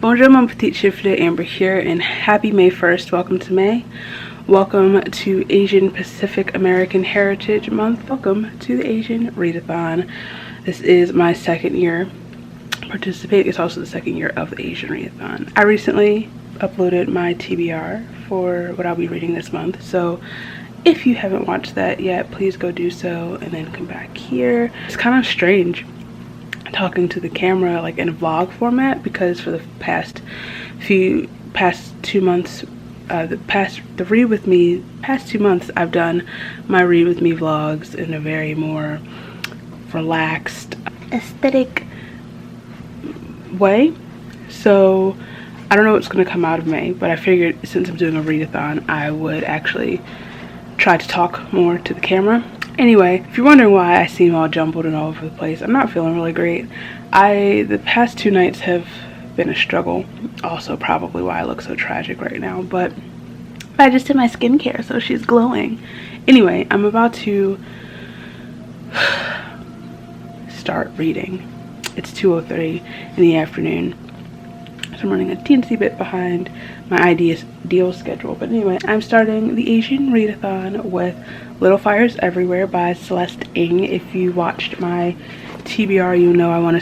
Bonjour mon petit chiffre de Amber here, and happy May 1st. Welcome to May. Welcome to Asian Pacific American Heritage Month. Welcome to the Asian Readathon. This is my second year participating. It's also the second year of the Asian Readathon. I recently uploaded my TBR for what I'll be reading this month, so if you haven't watched that yet, please go do so and then come back here. It's kind of strange talking to the camera like in a vlog format, because for the past 2 months, past 2 months, I've done my read with me vlogs in a very more relaxed, aesthetic way. So I don't know what's going to come out of May, but I figured since I'm doing a readathon, I would actually try to talk more to the camera. Anyway, if you're wondering why I seem all jumbled and all over the place, I'm not feeling really great. The past 2 nights have been a struggle. Also probably why I look so tragic right now, but I just did my skincare, so she's glowing. Anyway, I'm about to start reading. It's 2:03 in the afternoon, so I'm running a teensy bit behind my ideal schedule. But anyway, I'm starting the Asian Readathon with Little Fires Everywhere by Celeste Ng. If you watched my TBR, you know I want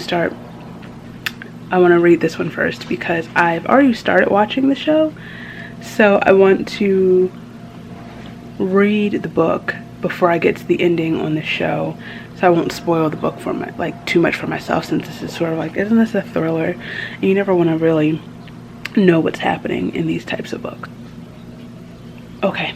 to read this one first because I've already started watching the show. So I want to read the book before I get to the ending on the show, so I won't spoil the book for too much for myself, since this is sort of like, isn't this a thriller? And you never want to really know what's happening in these types of books. Okay.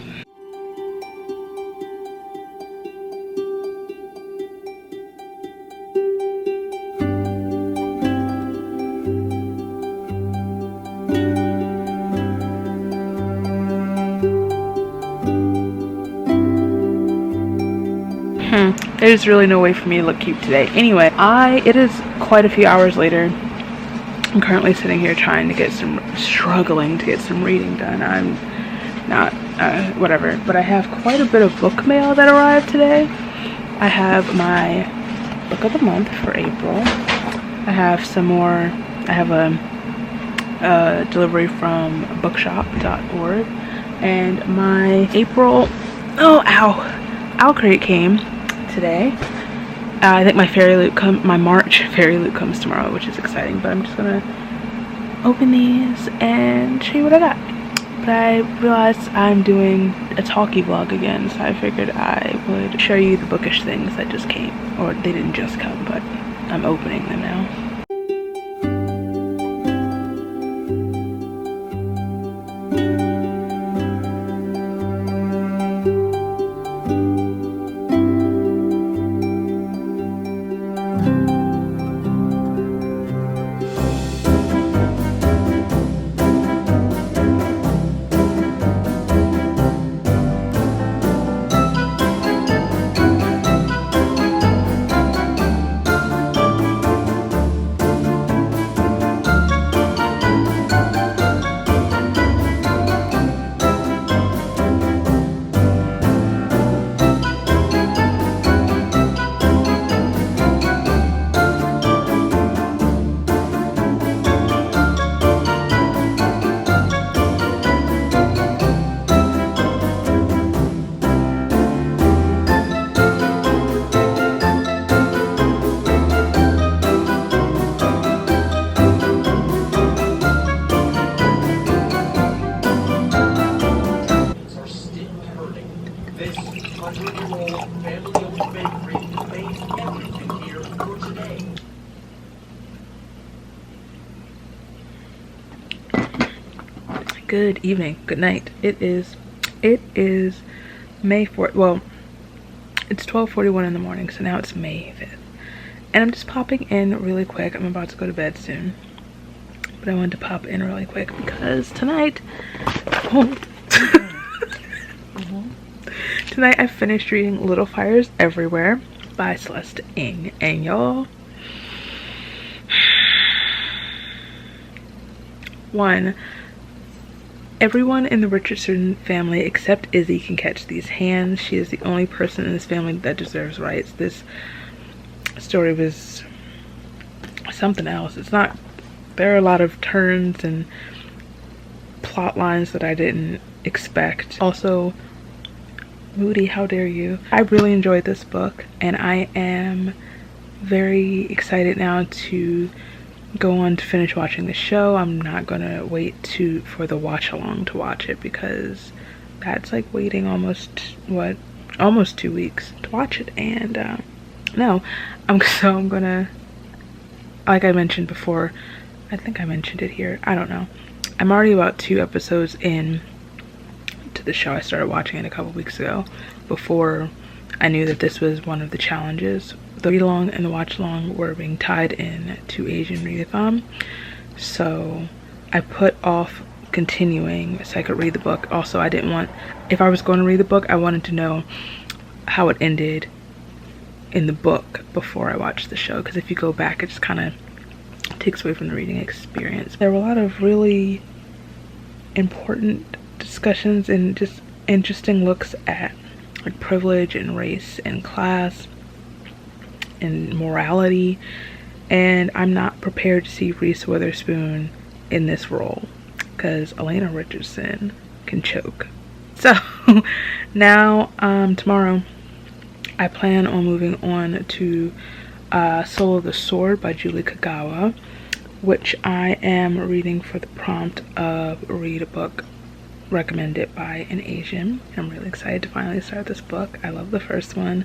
There's really no way for me to look cute today. Anyway, it is quite a few hours later. I'm currently sitting here struggling to get some reading done. I'm not, whatever. But I have quite a bit of book mail that arrived today. I have my book of the month for April. I have some more. I have a delivery from bookshop.org. And my April, owl crate came today. I think my March fairy loot comes tomorrow, which is exciting, but I'm just gonna open these and show you what I got. But I realized I'm doing a talkie vlog again, so I figured I would show you the bookish things that just came, or they didn't just come, but I'm opening them now. Good evening, good night. It is May 4th. Well, it's 12:41 in the morning, so now it's May 5th. And I'm just popping in really quick. I'm about to go to bed soon, but I wanted to pop in really quick because tonight, tonight I finished reading Little Fires Everywhere by Celeste Ng, and y'all, everyone in the Richardson family except Izzy can catch these hands. She is the only person in this family that deserves rights. This story was something else. It's not there are a lot of turns and plot lines that I didn't expect. Also, Moody, how dare you. I really enjoyed this book, and I am very excited now to go on to finish watching the show. I'm not gonna wait for the watch along to watch it, because that's like waiting almost 2 weeks to watch it. And no, I'm gonna, like I mentioned before, I think I mentioned it here, I don't know, I'm already about 2 episodes in to the show. I started watching it a couple weeks ago, before I knew that this was one of the challenges. The read along and the watch along were being tied in to Asian readathon, so I put off continuing so I could read the book. Also, I didn't want, if I was going to read the book, I wanted to know how it ended in the book before I watched the show, because if you go back, it just kind of takes away from the reading experience. There were a lot of really important discussions and just interesting looks at like privilege and race and class and morality, and I'm not prepared to see Reese Witherspoon in this role, because Elena Richardson can choke. So now tomorrow I plan on moving on to Soul of the Sword by Julie Kagawa, which I am reading for the prompt of read a book recommended by an Asian. I'm really excited to finally start this book. I love the first one,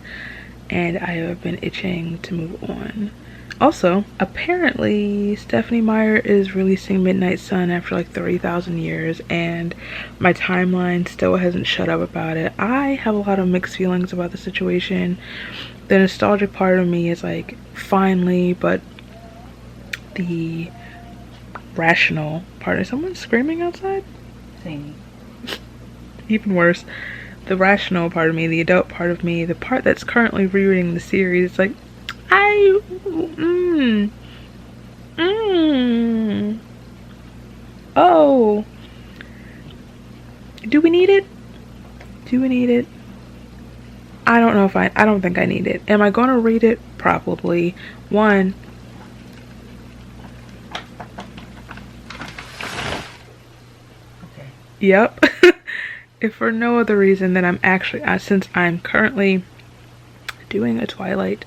and I have been itching to move on. Also, apparently Stephenie Meyer is releasing Midnight Sun after like 30,000 years, and my timeline still hasn't shut up about it. I have a lot of mixed feelings about the situation. The nostalgic part of me is like, finally, but the rational part, is someone screaming outside? Same. Even worse, the rational part of me, the adult part of me, the part that's currently rereading the series, it's like, oh, do we need it? Do we need it? I don't know if I don't think I need it. Am I going to read it? Probably. One, Okay. yep. If for no other reason than I'm actually, since I'm currently doing a Twilight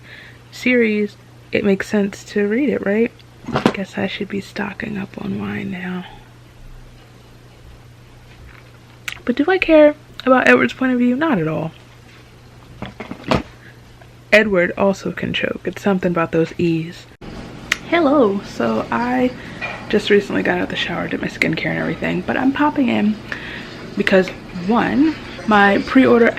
series, it makes sense to read it, right? I guess I should be stocking up on wine now. But do I care about Edward's point of view? Not at all. Edward also can choke. It's something about those E's. Hello. So I just recently got out of the shower, did my skincare and everything, but I'm popping in because, one, my pre-order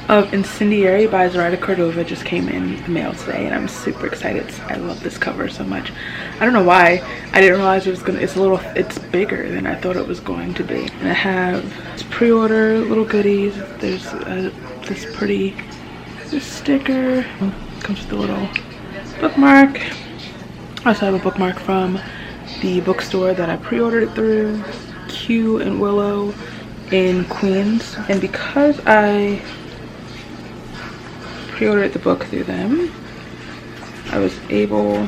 of Incendiary by Zoraida Cordova just came in the mail today, and I'm super excited. I love this cover so much. I don't know why. I didn't realize it was gonna, it's bigger than I thought it was going to be. And I have this pre-order little goodies. There's this sticker. Comes with a little bookmark. I also have a bookmark from the bookstore that I pre-ordered it through, Q and Willow in Queens. And because I pre-ordered the book through them, I was able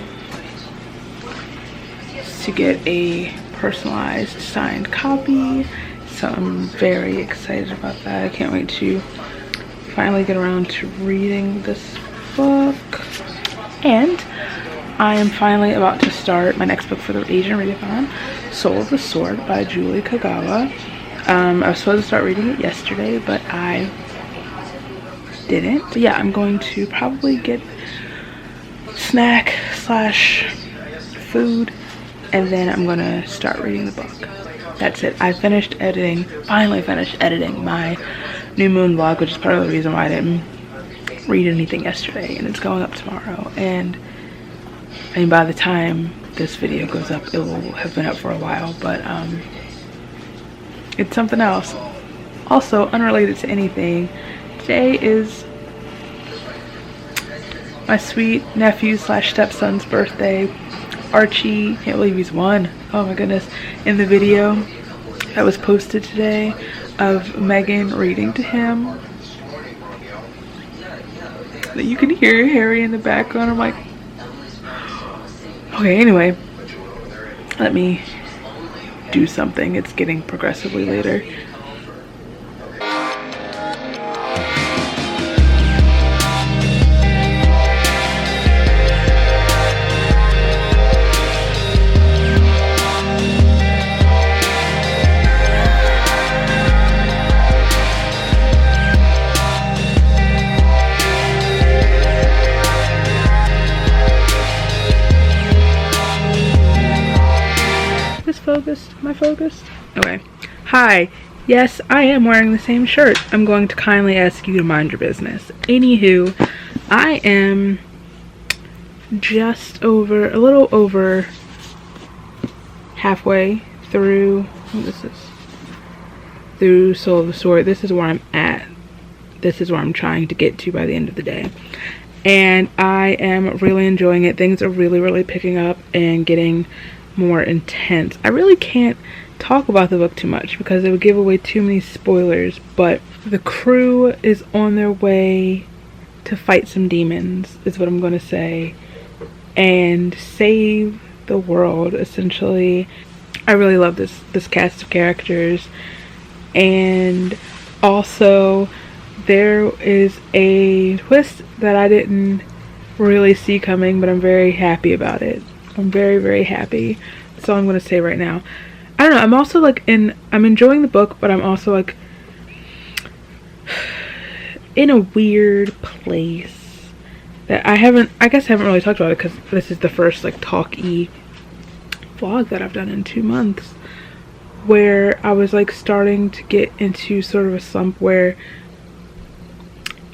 to get a personalized signed copy, so I'm very excited about that. I can't wait to finally get around to reading this book. And I am finally about to start my next book for the Asian readathon, Soul of the Sword by Julie Kagawa. I was supposed to start reading it yesterday, but I didn't. But yeah, I'm going to probably get snack /food, and then I'm gonna start reading the book. That's it. I finally finished editing my new moon vlog, which is part of the reason why I didn't read anything yesterday, and it's going up tomorrow. And I mean, by the time this video goes up, it will have been up for a while, but it's something else. Also, unrelated to anything, today is my sweet nephew /stepson's birthday. Archie, can't believe he's 1. Oh my goodness. In the video that was posted today of Megan reading to him, that you can hear Harry in the background. I'm like, okay, anyway, Let me do something. It's getting progressively later. Focused? Am I focused? Okay. Hi. Yes, I am wearing the same shirt. I'm going to kindly ask you to mind your business. Anywho, I am just over, a little over halfway through, what is this? Through Soul of the Sword. This is where I'm at. This is where I'm trying to get to by the end of the day. And I am really enjoying it. Things are really, really picking up and getting more intense. I really can't talk about the book too much because it would give away too many spoilers, but the crew is on their way to fight some demons, is what I'm going to say, and save the world, essentially. I really love this cast of characters, and also there is a twist that I didn't really see coming, but I'm very happy about it. I'm very, very happy. That's all I'm going to say right now. I don't know. I'm also like I'm enjoying the book, but I'm also like in a weird place that I guess I haven't really talked about it because this is the first like talky vlog that I've done in 2 months, where I was like starting to get into sort of a slump where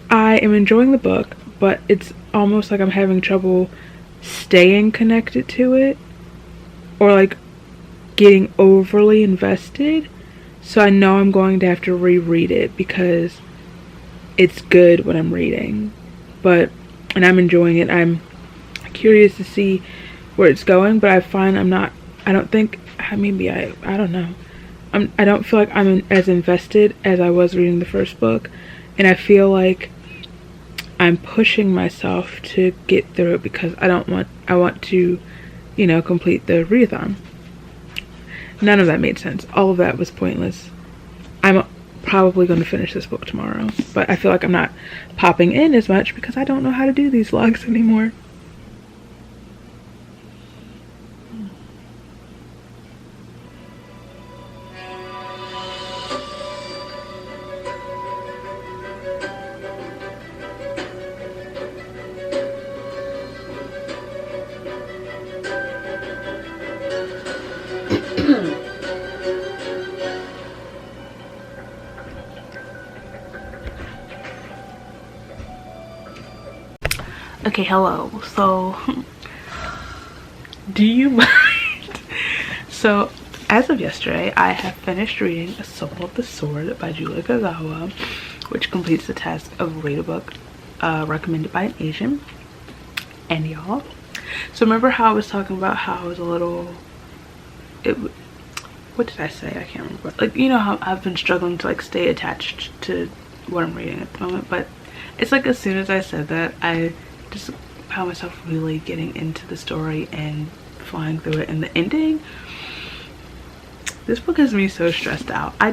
I am enjoying the book, but it's almost like I'm having trouble staying connected to it, or like getting overly invested. So I know I'm going to have to reread it because it's good when I'm reading, and I'm enjoying it. I'm curious to see where it's going, but I find I don't know, I don't feel like I'm as invested as I was reading the first book, and I feel like I'm pushing myself to get through it because I want to, you know, complete the readathon. None of that made sense. All of that was pointless. I'm probably going to finish this book tomorrow, but I feel like I'm not popping in as much because I don't know how to do these vlogs anymore. Okay, hello. So, do you mind? So, as of yesterday, I have finished reading A Soul of the Sword by Julia Kagawa, which completes the task of read a book recommended by an Asian. And y'all, so remember how I was talking about how I was a little, what did I say? I can't remember. Like, you know how I've been struggling to like stay attached to what I'm reading at the moment, but it's like as soon as I said that, I just found myself really getting into the story and flying through it. And the ending, this book has me so stressed out. I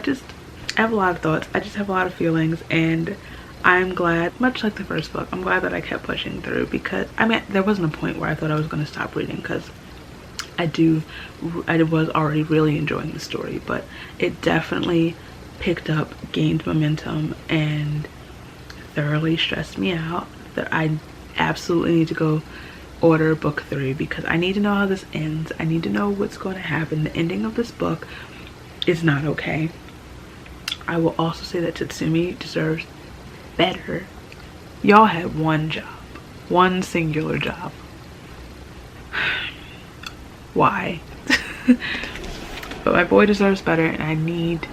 have a lot of thoughts, I just have a lot of feelings, and I'm glad, much like the first book, I'm glad that I kept pushing through, because I mean there wasn't a point where I thought I was going to stop reading, because I was already really enjoying the story, but it definitely picked up, gained momentum, and thoroughly stressed me out that I absolutely need to go order book 3 because I need to know how this ends. I need to know what's going to happen. The ending of this book is not okay. I will also say that Tatsumi deserves better. Y'all had one job, one singular job. Why? But my boy deserves better, and I need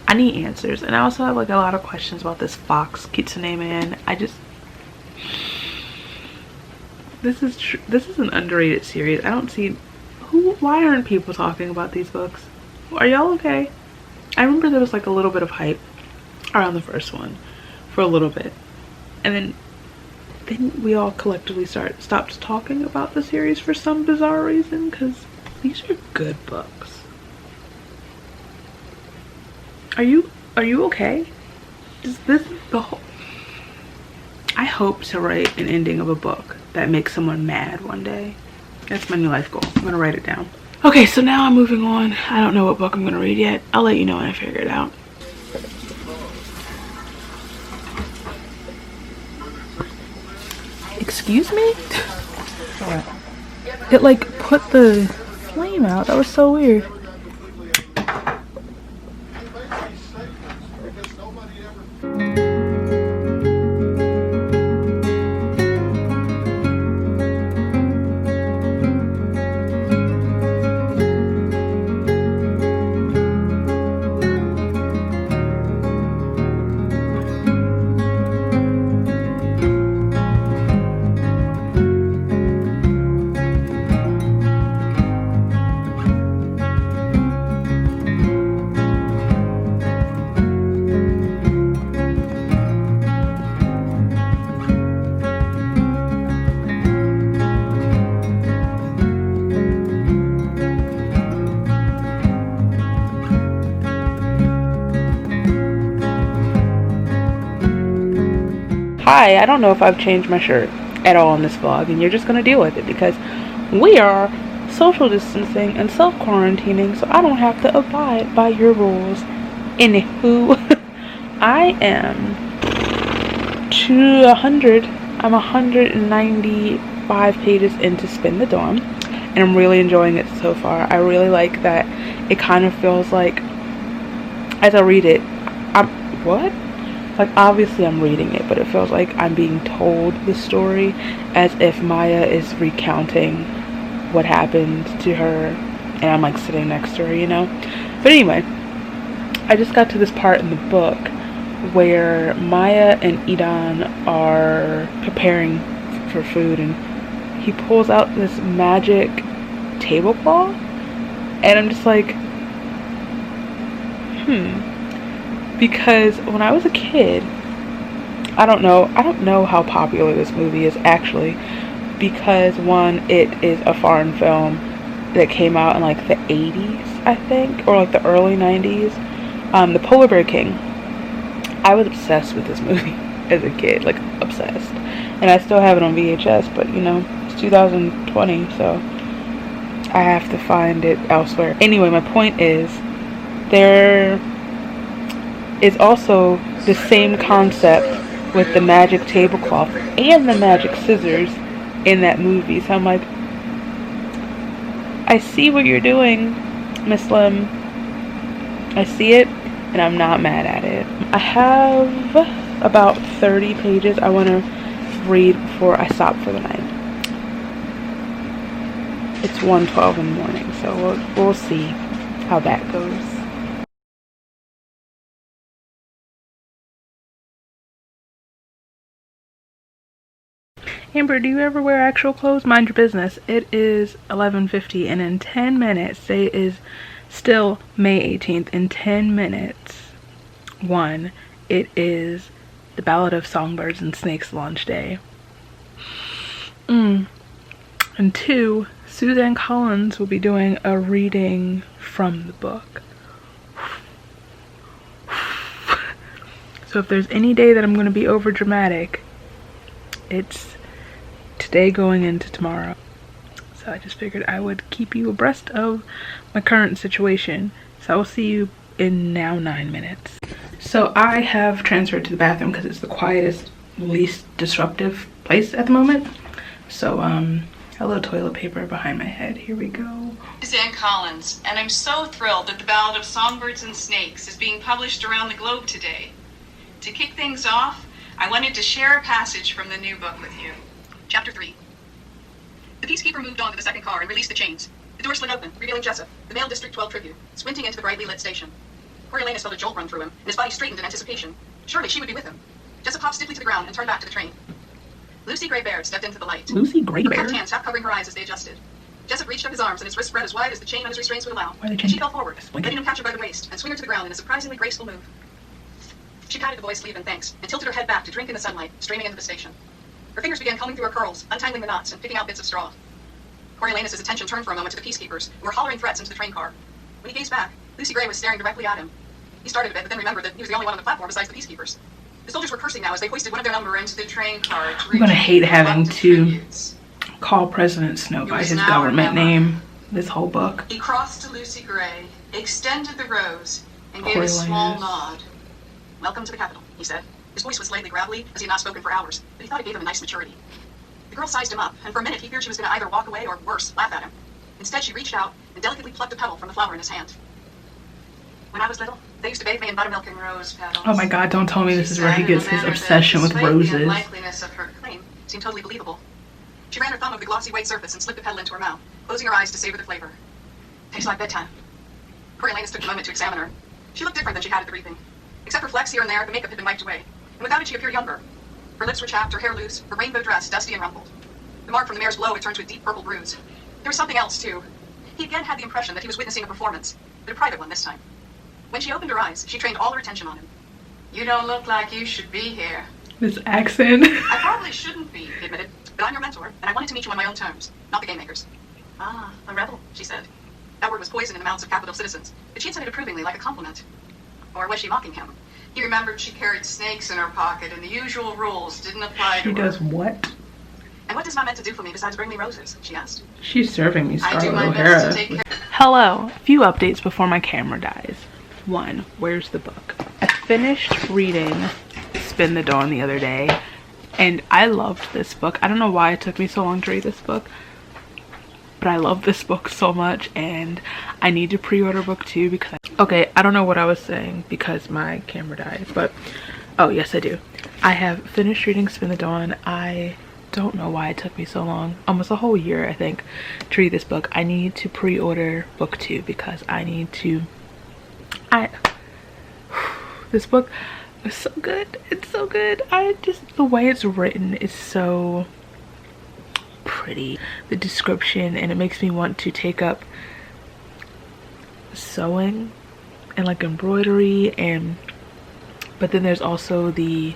answers. And I also have like a lot of questions about this fox kitsune man. This is an underrated series. I don't see why aren't people talking about these books? Are y'all okay? I remember there was like a little bit of hype around the first one for a little bit, and then we all collectively stopped talking about the series for some bizarre reason, because These are good books. Are you okay? Is this the whole... I hope to write an ending of a book that makes someone mad one day. That's my new life goal. I'm gonna write it down. Okay, so now I'm moving on. I don't know what book I'm gonna read yet. I'll let you know when I figure it out. Excuse me? What? It like put the flame out. That was so weird. Hi, I don't know if I've changed my shirt at all in this vlog, and you're just gonna deal with it because we are social distancing and self-quarantining, so I don't have to abide by your rules. Anywho, I am I'm 195 pages into Spin the Dawn, and I'm really enjoying it so far. I really like that it kind of feels like, as I read it, like, obviously I'm reading it, but it feels like I'm being told the story as if Maya is recounting what happened to her and I'm like sitting next to her, you know? But anyway, I just got to this part in the book where Maya and Idan are preparing for food, and he pulls out this magic tablecloth, and I'm just like, because when I was a kid, I don't know how popular this movie is actually, because one, it is a foreign film that came out in like the 80s, I think, or like the early 90s. The Polar Bear King. I was obsessed with this movie as a kid, like obsessed, and I still have it on VHS, but you know, it's 2020, so I have to find it elsewhere. Anyway, my point is, there is also the same concept with the magic tablecloth and the magic scissors in that movie. So I'm like, I see what you're doing, Miss Lim. I see it, and I'm not mad at it. I have about 30 pages I want to read before I stop for the night. It's 1:12 in the morning, so we'll see how that goes. Amber, do you ever wear actual clothes? Mind your business. It is 11:50, and in 10 minutes, today is still May 18th. In 10 minutes, one, it is the Ballad of Songbirds and Snakes launch day. And two, Suzanne Collins will be doing a reading from the book. So if there's any day that I'm going to be over dramatic, it's today going into tomorrow. So I just figured I would keep you abreast of my current situation. So I will see you in now 9 minutes. So I have transferred to the bathroom because it's the quietest, least disruptive place at the moment. So a little toilet paper behind my head. Here we go. Suzanne Collins, and I'm so thrilled that the Ballad of Songbirds and Snakes is being published around the globe today. To kick things off, I wanted to share a passage from the new book with you. Chapter 3. The peacekeeper moved on to the second car and released the chains. The door slid open, revealing Jessup, the male District 12 tribute, squinting into the brightly lit station. Coriolanus felt a jolt run through him, and his body straightened in anticipation. Surely she would be with him. Jessup hopped stiffly to the ground and turned back to the train. Lucy Gray Baird stepped into the light. Lucy Gray Her Baird? cupped hands half covering her eyes as they adjusted. Jessup reached up his arms, and his wrists spread as wide as the chain on his restraints would allow. She fell forward, letting him catch her by the waist and swing her to the ground in a surprisingly graceful move. She patted the boy's sleeve in thanks, and tilted her head back to drink in the sunlight, streaming into the station. Her fingers began combing through her curls, untangling the knots and picking out bits of straw. Coriolanus' attention turned for a moment to the peacekeepers, who were hollering threats into the train car. When he gazed back, Lucy Gray was staring directly at him. He started a bit, but then remembered that he was the only one on the platform besides the peacekeepers. The soldiers were cursing now as they hoisted one of their number into the train car. I'm gonna hate having to call President Snow by his government name this whole book. He crossed to Lucy Gray, extended the rose, and gave a small nod. "Welcome to the capital," he said. His voice was slightly gravelly, as he had not spoken for hours, but he thought it gave him a nice maturity. The girl sized him up, and for a minute he feared she was going to either walk away or, worse, laugh at him. Instead, she reached out and delicately plucked a petal from the flower in his hand. "When I was little, they used to bathe me in buttermilk and rose petals." Oh my god, don't tell me this is where he gets his obsession with roses. The unlikeliness of her claim seemed totally believable. She ran her thumb over the glossy white surface and slipped the petal into her mouth, closing her eyes to savor the flavor. "Tastes like bedtime." Coriolanus took a moment to examine her. She looked different than she had at the briefing. Except for flecks here and there, the makeup had been wiped away, and without it she appeared younger. Her lips were chapped, her hair loose, her rainbow dress dusty and rumpled. The mark from the mare's blow had turned to a deep purple bruise. There was something else, too. He again had the impression that he was witnessing a performance, but a private one this time. When she opened her eyes, she trained all her attention on him. "You don't look like you should be here." This accent. "I probably shouldn't be," he admitted, "but I'm your mentor, and I wanted to meet you on my own terms, not the game makers." "Ah, a rebel," she said. That word was poison in the mouths of capital citizens, but she had said it approvingly, like a compliment. Or was she mocking him? He remembered she carried snakes in her pocket, and the usual rules didn't apply to her. She does what? "And what does Mom meant to do for me besides bring me roses?" she asked. She's serving me "I do Scarlett my O'Hara. best to take care." Hello, a few updates before my camera dies. 1, where's the book? I finished reading Spin the Dawn the other day, and I loved this book. I don't know why it took me so long to read this book, but I love this book so much, and I need to pre-order book 2 because okay, I don't know what I was saying because my camera died, but oh yes I do. I have finished reading Spin the Dawn. I don't know why it took me so long, almost a whole year I think, to read this book. I need to pre-order book 2 because I need to this book is so good. It's so good. The way it's written is so pretty, the description, and it makes me want to take up sewing and like embroidery, but then there's also the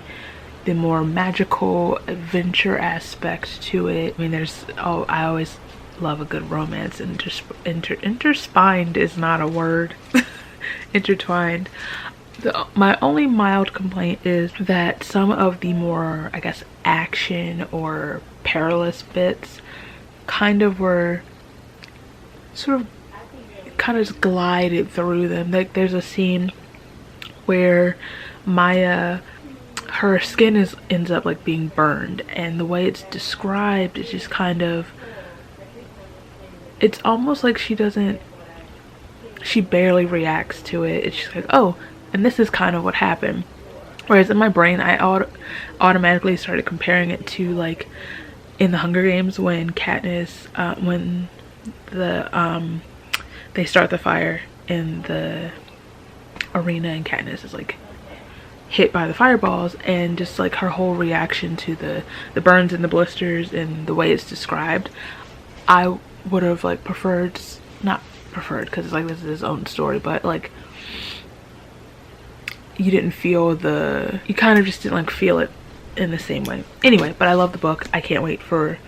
more magical adventure aspect to it. I mean, I always love a good romance, and just interspined is not a word. Intertwined. My only mild complaint is that some of the more, I guess, action or perilous bits kind of were sort of kind of just glided through them. Like there's a scene where Maya, her skin ends up like being burned, and the way it's described is just kind of, it's almost like she barely reacts to it. It's just like, oh, and this is kind of what happened. Whereas in my brain, I automatically started comparing it to like in the Hunger Games when Katniss, when they start the fire in the arena and Katniss is like hit by the fireballs, and just like her whole reaction to the burns and the blisters and the way it's described. I would have like preferred, not preferred because it's like this is his own story, but like you didn't feel you kind of just didn't like feel it in the same way. Anyway, but I love the book. I can't wait for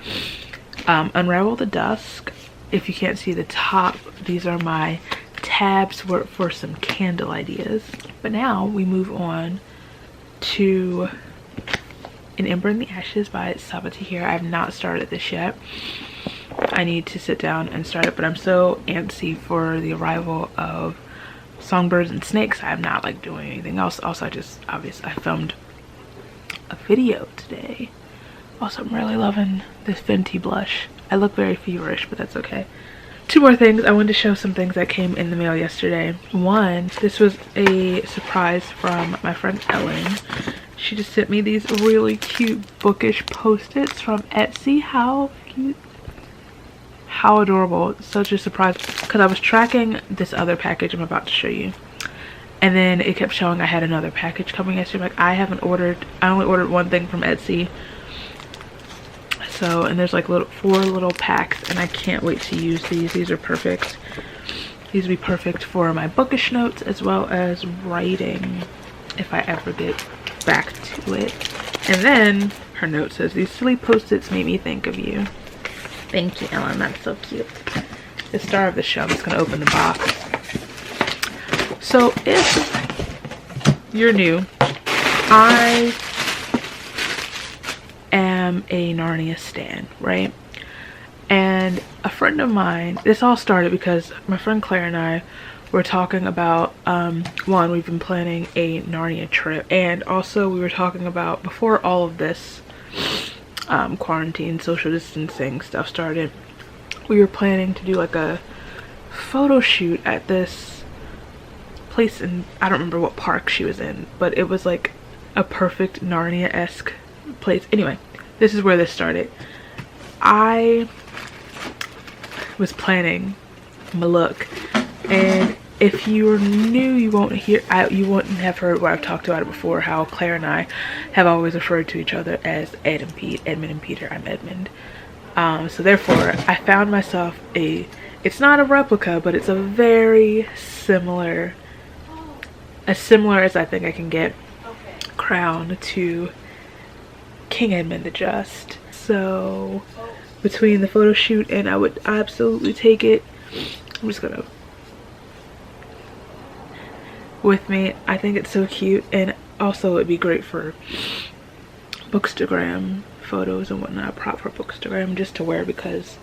Unravel the Dusk. If you can't see the top, these are my tabs for some candle ideas. But now we move on to An Ember in the Ashes by Sabaa Tahir. I have not started this yet. I need to sit down and start it, but I'm so antsy for the arrival of Songbirds and Snakes. I'm not like doing anything else. Also, I filmed a video today. Also, I'm really loving this Fenty blush. I look very feverish, but that's okay. 2 more things. I wanted to show some things that came in the mail yesterday. 1, this was a surprise from my friend Ellen. She just sent me these really cute bookish post-its from Etsy. How cute. How adorable. Such a surprise, because I was tracking this other package I'm about to show you, and then it kept showing I had another package coming yesterday. Like I only ordered 1 thing from Etsy. So, and there's like 4 little packs, and I can't wait to use these. These are perfect. These would be perfect for my bookish notes as well as writing if I ever get back to it. And then her note says, "These silly post-its made me think of you." Thank you, Ellen. That's so cute. The star of the show. I'm just gonna open the box. So if you're new, I am a Narnia stan, right? And a friend of mine, this all started because my friend Claire and I were talking about, one, we've been planning a Narnia trip, and also we were talking about, before all of this quarantine, social distancing stuff started, we were planning to do like a photo shoot at this place in, I don't remember what park she was in, but it was like a perfect Narnia-esque place. Anyway, this is where this started. I was planning my look, and if you're new, you wouldn't have heard what I've talked about it before, how Claire and I have always referred to each other as Ed and Pete, Edmund and Peter. I'm Edmund. So therefore I found myself it's not a replica, but it's a very similar, as similar as I think I can get, crown to King Edmund the Just. So between the photo shoot and I would absolutely take it, I'm just gonna with me. I think it's so cute, and also it'd be great for Bookstagram photos and whatnot, prop for Bookstagram just to wear, because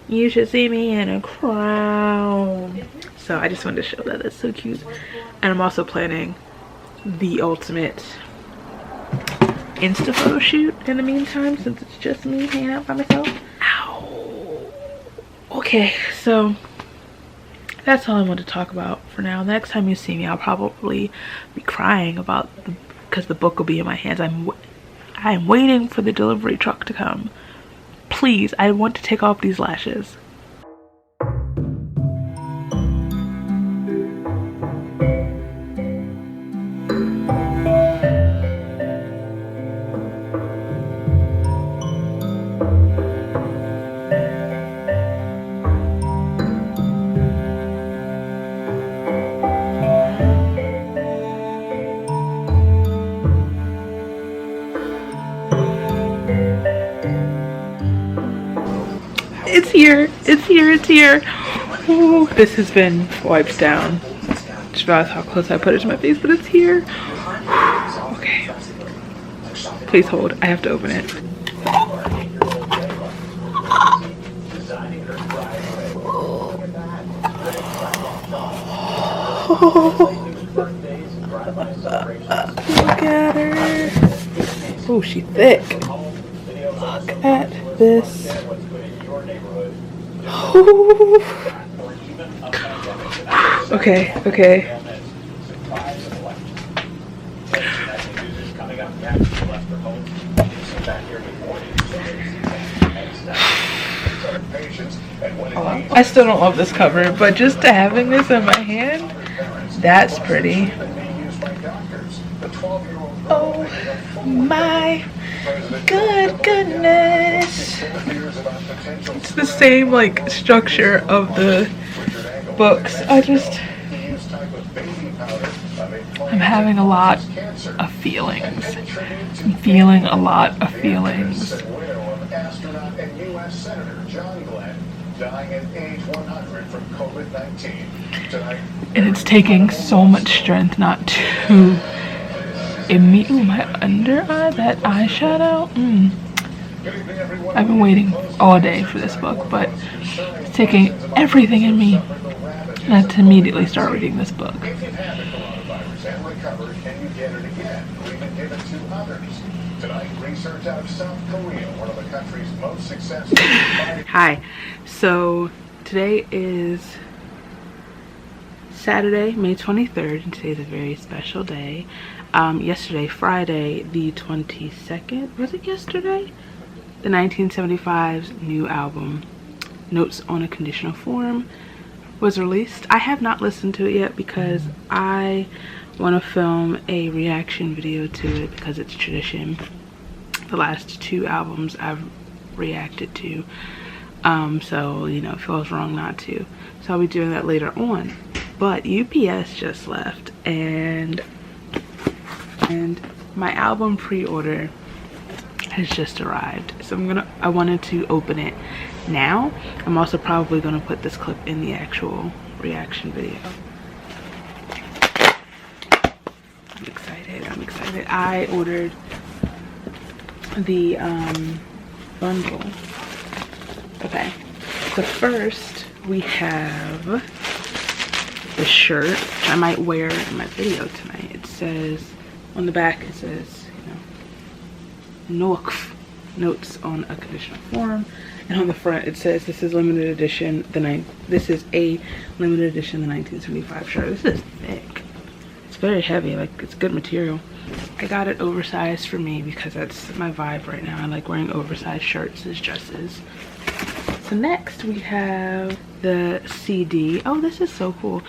you should see me in a crown. So I just wanted to show that. That's so cute. And I'm also planning the ultimate Insta photo shoot in the meantime, since it's just me hanging out by myself. Ow. Okay, so that's all I want to talk about for now. Next time you see me, I'll probably be crying about because the book will be in my hands. I'm waiting for the delivery truck to come. Please, I want to take off these lashes. It's here, it's here, it's here. Ooh, this has been wiped down. Just realized how close I put it to my face, but it's here. Okay. Please hold, I have to open it. Look at her. Oh, she's thick. Look at this. Okay, okay. I still don't love this cover, but just having this in my hand, that's pretty. Oh my goodness. It's the same like structure of the books. I'm having a lot of feelings. I'm feeling a lot of feelings. And it's taking so much strength not to ooh, my under eye, that eyeshadow. I've been waiting all day for this book, but it's taking everything in me not to immediately start reading this book. Hi, so today is Saturday, May 23rd, and today's a very special day. Yesterday, Friday, the 22nd, was it yesterday? The 1975's new album, Notes on a Conditional Form, was released. I have not listened to it yet because I want to film a reaction video to it because it's tradition. The last two albums I've reacted to, so you know, it feels wrong not to. So I'll be doing that later on. But UPS just left, and my album pre-order has just arrived. So I wanted to open it now. I'm also probably going to put this clip in the actual reaction video. I'm excited. I'm excited. I ordered the bundle. Okay, so first we have the shirt, which I might wear in my video tonight. It says on the back, it says, you know, notes on a conditional form, and on the front it says this is limited edition. This is a limited edition, the 1975 shirt. This is thick. It's very heavy. Like, it's good material. I got it oversized for me because that's my vibe right now. I like wearing oversized shirts as dresses. So next we have the CD. Oh, this is so cool.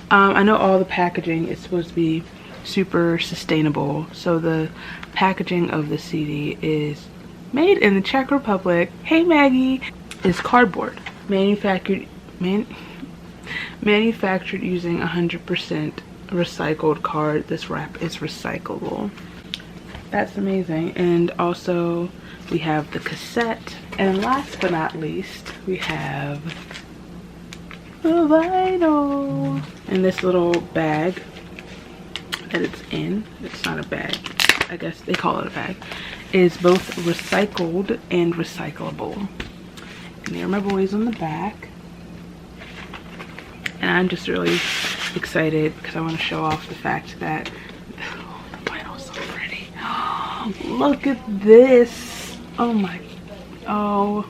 I know all the packaging is supposed to be super sustainable. So the packaging of the CD is made in the Czech Republic. Hey Maggie, is cardboard. Manufactured using 100% recycled card. This wrap is recyclable. That's amazing. And also we have the cassette, and last but not least we have the vinyl in this little bag that it's in. It's not a bag, I guess they call it a bag. Is both recycled and recyclable. And there are my boys on the back, and I'm just really excited because I want to show off the fact that the vinyl's so pretty. Look at this. Oh my, oh.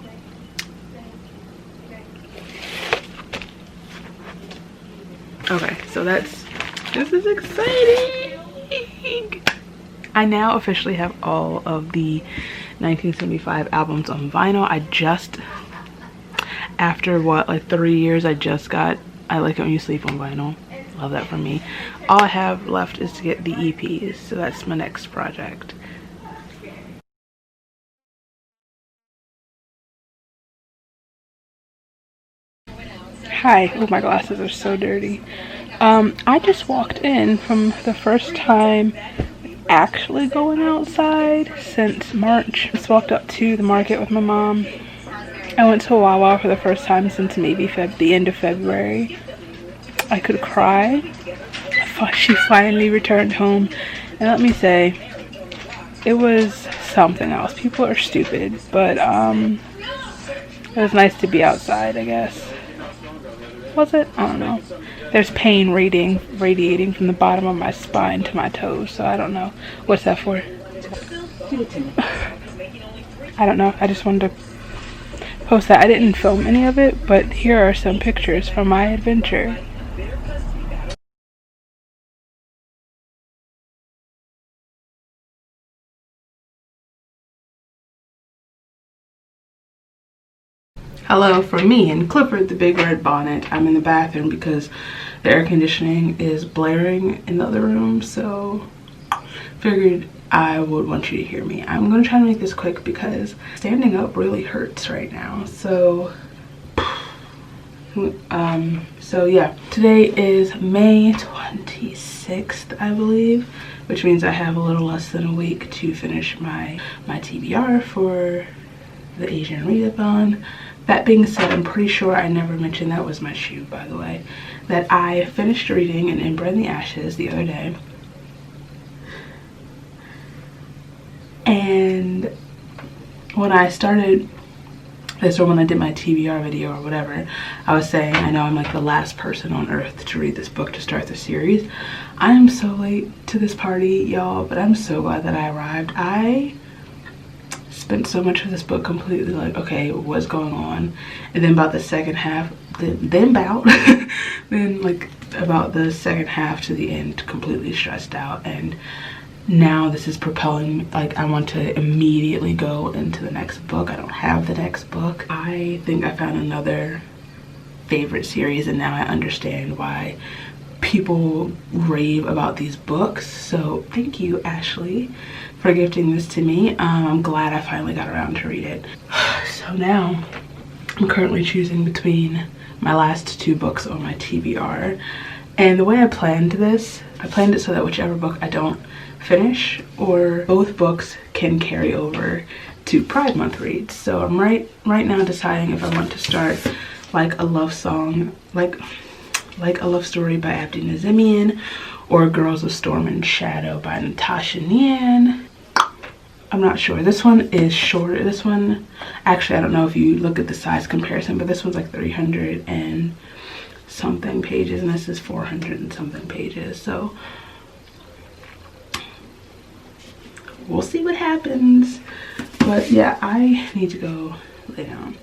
Okay, so this is exciting. I now officially have all of the 1975 albums on vinyl. I just, after what, like 3 years, I Like It When You Sleep on vinyl. Love that for me. All I have left is to get the EPs, so that's my next project. Hi. Oh, my glasses are so dirty. I just walked in from the first time actually going outside since March. Just walked up to the market with my mom. I went to a Wawa for the first time since maybe the end of February. I could cry. She finally returned home, and let me say, it was something else. People are stupid, but it was nice to be outside, I guess. Was it? I don't know. There's pain radiating from the bottom of my spine to my toes, so I don't know. What's that for? I don't know. I just wanted to post that. I didn't film any of it, but here are some pictures from my adventure. Hello from me and Clifford the Big Red Bonnet. I'm in the bathroom because the air conditioning is blaring in the other room, so figured I would want you to hear me. I'm gonna try to make this quick because standing up really hurts right now. So yeah, today is May 26th, I believe, which means I have a little less than a week to finish my TBR for the Asian readathon. That being said, I'm pretty sure I never mentioned, that was my shoe, by the way, that I finished reading An Ember in the Ashes the other day. And when I started this, or when I did my TBR video or whatever, I was saying, I know I'm like the last person on earth to read this book to start the series. I am so late to this party, y'all, but I'm so glad that I arrived. I spent so much of this book completely like, okay, what's going on? And then about the second half, then like about the second half to the end, completely stressed out. And now this is propelling me, like I want to immediately go into the next book. I don't have the next book. I think I found another favorite series, and now I understand why people rave about these books. So thank you, Ashley, for gifting this to me. I'm glad I finally got around to read it. So now I'm currently choosing between my last two books on my TBR, and the way I planned this, I planned it so that whichever book I don't finish, or both books can carry over to Pride Month reads. So I'm right now deciding if I want to start like a love song, like a love story by Abdi Nazemian, or Girls of Storm and Shadow by Natasha Nian. I'm not sure. This one is shorter. This one, actually, I don't know if you look at the size comparison, but this one's like 300 and something pages, and this is 400 and something pages. So we'll see what happens. But yeah, I need to go lay down.